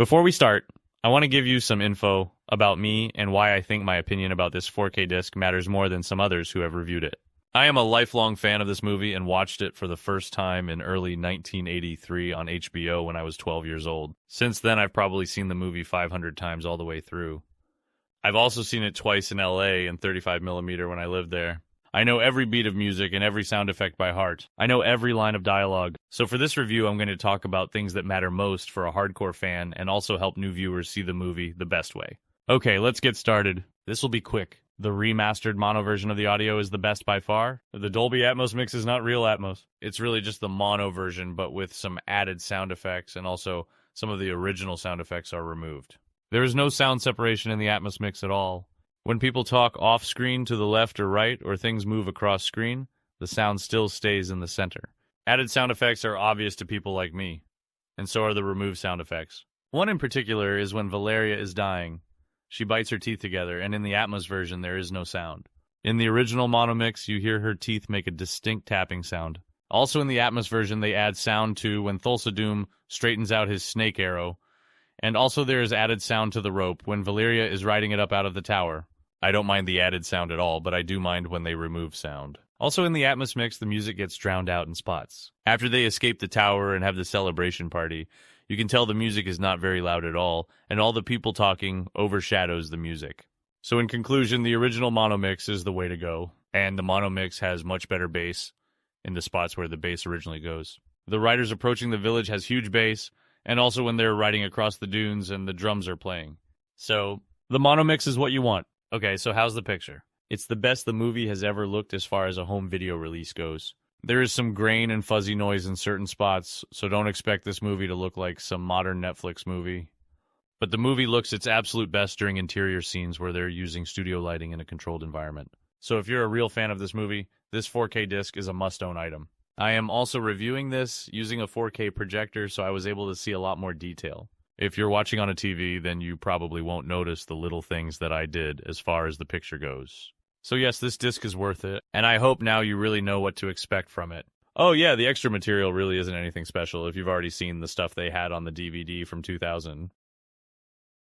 Before we start, I want to give you some info about me and why I think my opinion about this 4K disc matters more than some others who have reviewed it. I am a lifelong fan of this movie and watched it for the first time in early 1983 on HBO when I was 12 years old. Since then, I've probably seen the movie 500 times all the way through. I've also seen it twice in LA in 35mm when I lived there. I know every beat of music and every sound effect by heart. I know every line of dialogue. So for this review, I'm going to talk about things that matter most for a hardcore fan and also help new viewers see the movie the best way. Okay, let's get started. This will be quick. The remastered mono version of the audio is the best by far. The Dolby Atmos mix is not real Atmos. It's really just the mono version, but with some added sound effects, and also some of the original sound effects are removed. There is no sound separation in the Atmos mix at all. When people talk off-screen to the left or right, or things move across screen, the sound still stays in the center. Added sound effects are obvious to people like me, and so are the removed sound effects. One in particular is when Valeria is dying. She bites her teeth together, and in the Atmos version, there is no sound. In the original mono mix, you hear her teeth make a distinct tapping sound. Also in the Atmos version, they add sound to when Thulsa Doom straightens out his snake arrow, and also there is added sound to the rope when Valeria is riding it up out of the tower. I don't mind the added sound at all, but I do mind when they remove sound. Also in the Atmos mix, the music gets drowned out in spots. After they escape the tower and have the celebration party, you can tell the music is not very loud at all, and all the people talking overshadows the music. So in conclusion, the original mono mix is the way to go, and the mono mix has much better bass in the spots where the bass originally goes. The riders approaching the village has huge bass, and also when they're riding across the dunes and the drums are playing. So the mono mix is what you want. Okay, so how's the picture? It's the best the movie has ever looked as far as a home video release goes. There is some grain and fuzzy noise in certain spots, so don't expect this movie to look like some modern Netflix movie. But the movie looks its absolute best during interior scenes where they're using studio lighting in a controlled environment. So if you're a real fan of this movie, this 4K disc is a must-own item. I am also reviewing this using a 4K projector, so I was able to see a lot more detail. If you're watching on a TV, then you probably won't notice the little things that I did as far as the picture goes. So yes, this disc is worth it, and I hope now you really know what to expect from it. Oh yeah, the extra material really isn't anything special if you've already seen the stuff they had on the DVD from 2000.